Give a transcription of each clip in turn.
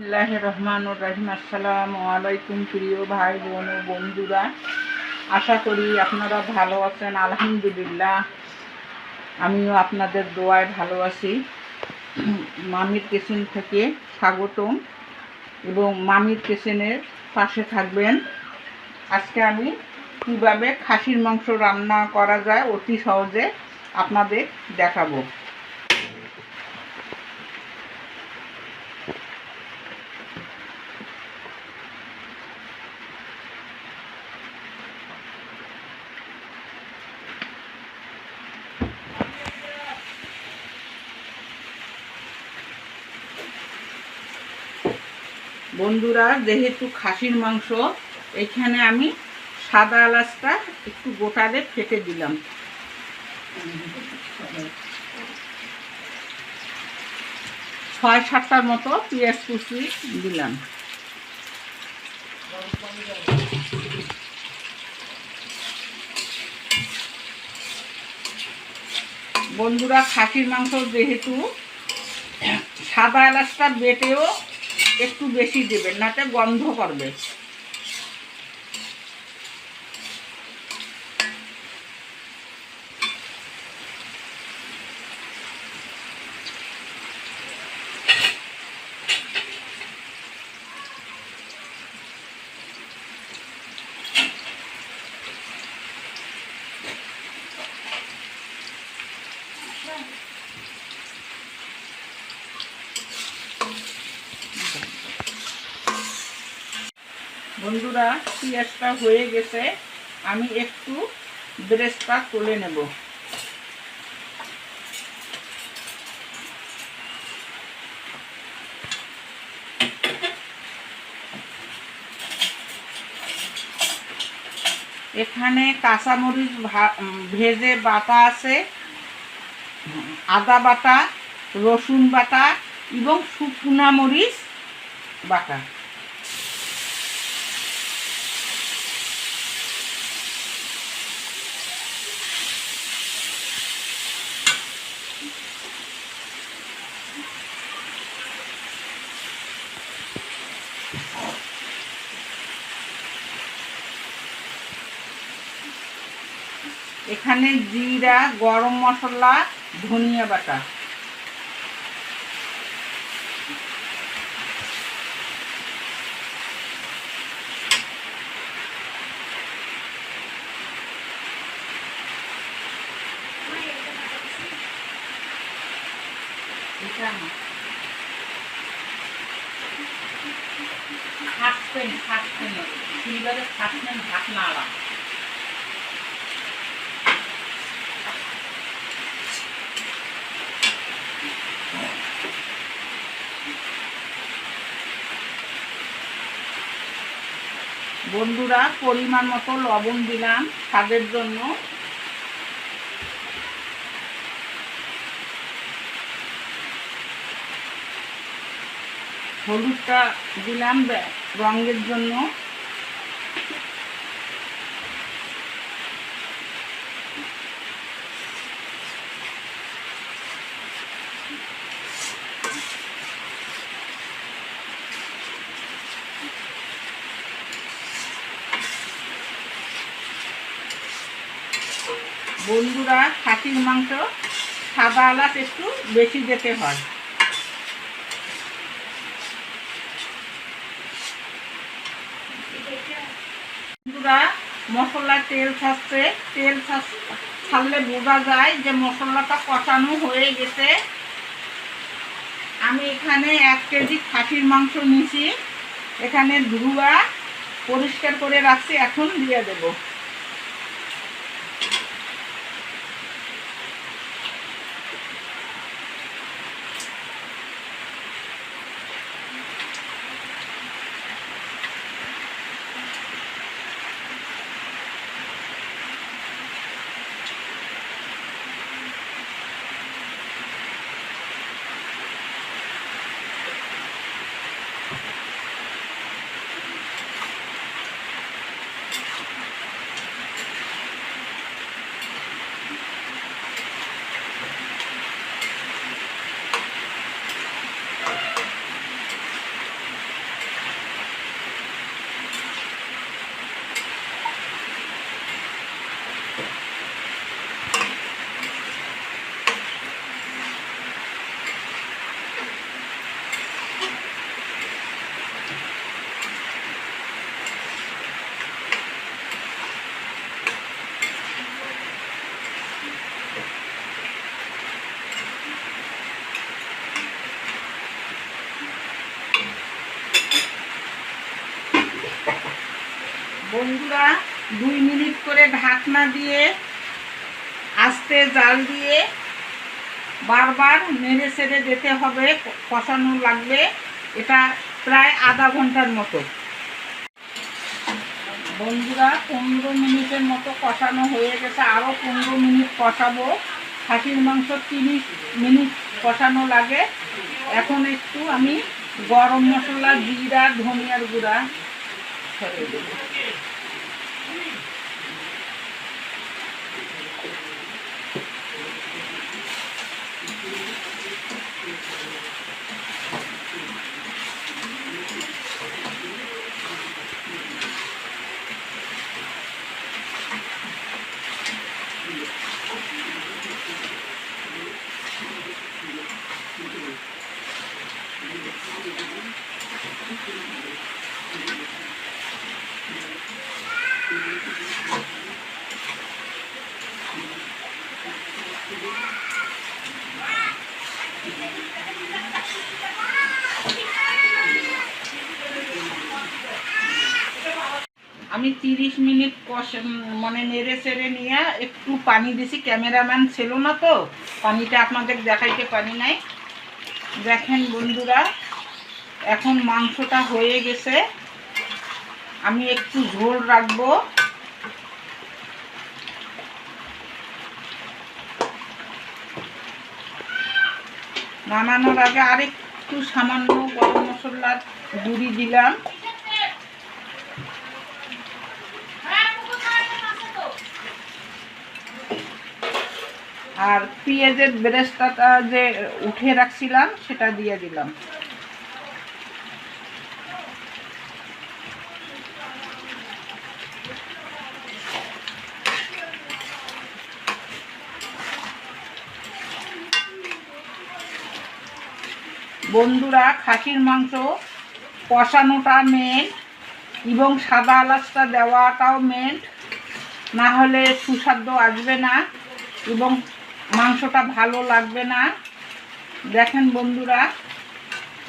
বিসমিল্লাহির রহমানির রহিম। আসসালামু আলাইকুম প্রিয় ভাই বোন ও বন্ধুরা, আশা করি আপনারা ভালো আছেন। আলহামদুলিল্লাহ, আমিও আপনাদের দোয়ায় ভালো আছি। মামির কিচেন থেকে স্বাগতম এবং মামির কিচেনের পাশে থাকবেন। আজকে আমি কীভাবে খাসির মাংস রান্না করা যায় অতি সহজে আপনাদের দেখাবো। বন্ধুরা, যেহেতু খাসির মাংস, এখানে আমি সাদা এলাচটা একটু গোটালে ফেটে দিলাম। 6-7টার মতো পেঁয়াজ কুচি দিলাম। বন্ধুরা, খাসির মাংস যেহেতু সাদা এলাচটা বেটেও একটু বেশি দেবেন, নাতে গন্ধ করবে। বন্ধুরা, পেঁয়াজটা হয়ে গেছে, আমি একটু ব্রেস্টটা তুলে নেব। এখানে কাঁচামরিচ ভেজে বাটা আছে, আদা বাটা, রসুন বাটা এবং শুকনা মরিচ বাটা। এখানে জিরা, গরম মশলা, ধনিয়া বাটা। ঢাকনা। বন্ধুরা, পরিমাণ মতো লবণ দিলাম স্বাদের জন্য। হলুদটা দিলাম রঙের জন্য। বন্ধুরা, খাসির মাংস সাদা এলাচ একটু বেশি দিতে হয়। বন্ধুরা, মশলায় তেল ছাড়ছে, তেল ছাড়লে বোঝা যায় যে মশলাটা কষানো হয়ে গেছে। আমি এখানে 1 কেজি খাসির মাংস নিয়েছি, এখানে ধুয়া পরিষ্কার করে রাখছি, এখন দিয়ে দেব। বন্ধুরা 2 মিনিট করে ঢাকনা দিয়ে আস্তে জাল দিয়ে বারবার নেড়ে চেড়ে যেতে হবে, কষানো লাগবে। এটা প্রায় আধা ঘন্টার মতো। বন্ধুরা 15 মিনিটের মতো কষানো হয়ে গেছে, আরও 15 মিনিট কষাবো। খাসির মাংস 30 মিনিট কষানো লাগে। এখন একটু আমি গরম মশলা, জিরা, ধনিয়ার গুঁড়া ছেড়ে দেবো। আমি 30 মিনিট মানে নেড়ে চেড়ে নিয়ে একটু পানি দিছি। ক্যামেরাম্যান ছিল না তো, পানিটা আপনাদের দেখাইতে পারি নাই। দেখেন বন্ধুরা, এখন মাংসটা হয়ে গেছে। আমি একটু ঝোল রাখবো। নামানোর আগে আরেকটু সামান্য গরম মশলার গুঁড়ি দিলাম। আর পেঁয়াজের বেরেস্তাটা যে উঠে রাখছিলাম সেটা দিয়ে দিলাম। বন্ধুরা খাসির মাংস কষানোটা মেন এবং সাদা এলাচটা দেওয়াটাও মেন, না হলে সুস্বাদু আসবে না এবং মাংসটা ভালো লাগবে না। দেখেন বন্ধুরা,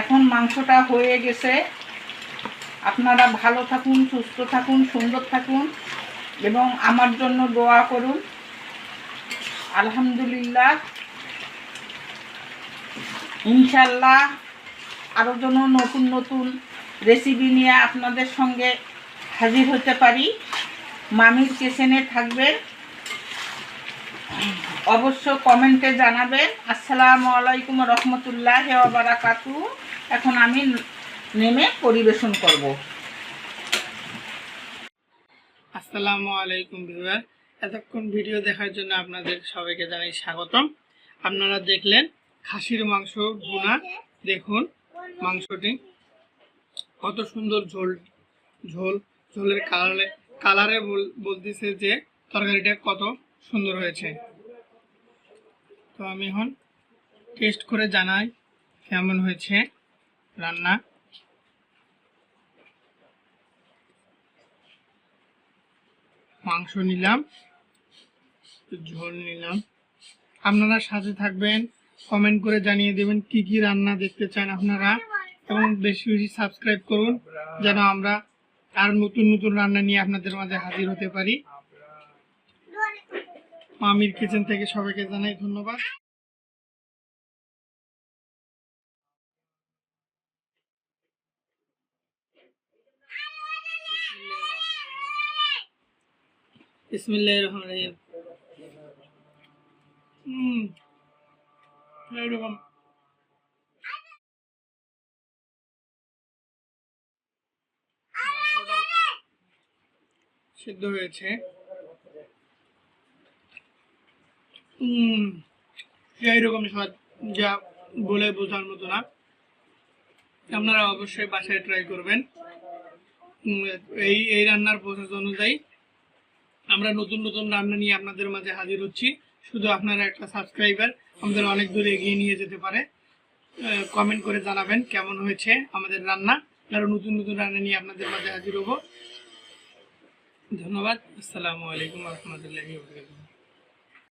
এখন মাংসটা হয়ে গেছে। আপনারা ভালো থাকুন, সুস্থ থাকুন, সুন্দর থাকুন এবং আমার জন্য দোয়া করুন। আলহামদুলিল্লাহ, ইনশাল্লাহ আরও যেন নতুন নতুন রেসিপি নিয়ে আপনাদের সঙ্গে হাজির হতে পারি। মামির কিচেনে থাকবেন, অবশ্য কমেন্টে জানাবেন। আসসালামু আলাইকুম রহমতুল্লাহি ওয়া বারাকাতুহু। এখন আমি নেমে পরিবেশন করব। আসসালামু আলাইকুম ভিউয়ার, এতক্ষণ ভিডিও দেখার জন্য আপনাদের সবাইকে জানাই স্বাগতম। আপনারা দেখলেন খাসির মাংস ভুনা। দেখুন মাংসটি কত সুন্দর ঝোলের কালারে বলতেছে যে তরকারিটা কত সুন্দর হয়েছে। তো আমি এখন টেস্ট করে জানাই কেমন হয়েছে রান্না। মাংস নিলাম, ঝোল নিলাম। আপনারা সাথে থাকবেন, কমেন্ট করে জানিয়ে দেবেন কি কি রান্না দেখতে চান আপনারা, এবং বেশি বেশি সাবস্ক্রাইব করুন যেন আমরা আর নতুন নতুন রান্না নিয়ে আপনাদের মাঝে হাজির হতে পারি। মামির কিচেন থেকে সবাইকে জানাই ধন্যবাদ। বিসমিল্লাহির রহমানির রহিম। এরকম সিদ্ধ হয়েছে। এইরকম স্বাদ যা বলে বোঝার মতো না। আপনারা অবশ্যই বাসায় ট্রাই করবেন। এই রান্নার প্রসেস অনুযায়ী আমরা নতুন নতুন রান্না নিয়ে আপনাদের মাঝে হাজির হচ্ছি। শুধু আপনারা একটা সাবস্ক্রাইবার আমাদের অনেক দূর এগিয়ে নিয়ে যেতে পারে। কমেন্ট করে জানাবেন কেমন হয়েছে আমাদের রান্না। আরো নতুন নতুন রান্না নিয়ে আপনাদের মাঝে হাজির হব। ধন্যবাদ। আসসালামু আলাইকুম ওয়া রাহমাতুল্লাহি ওয়া বারাকাতুহু।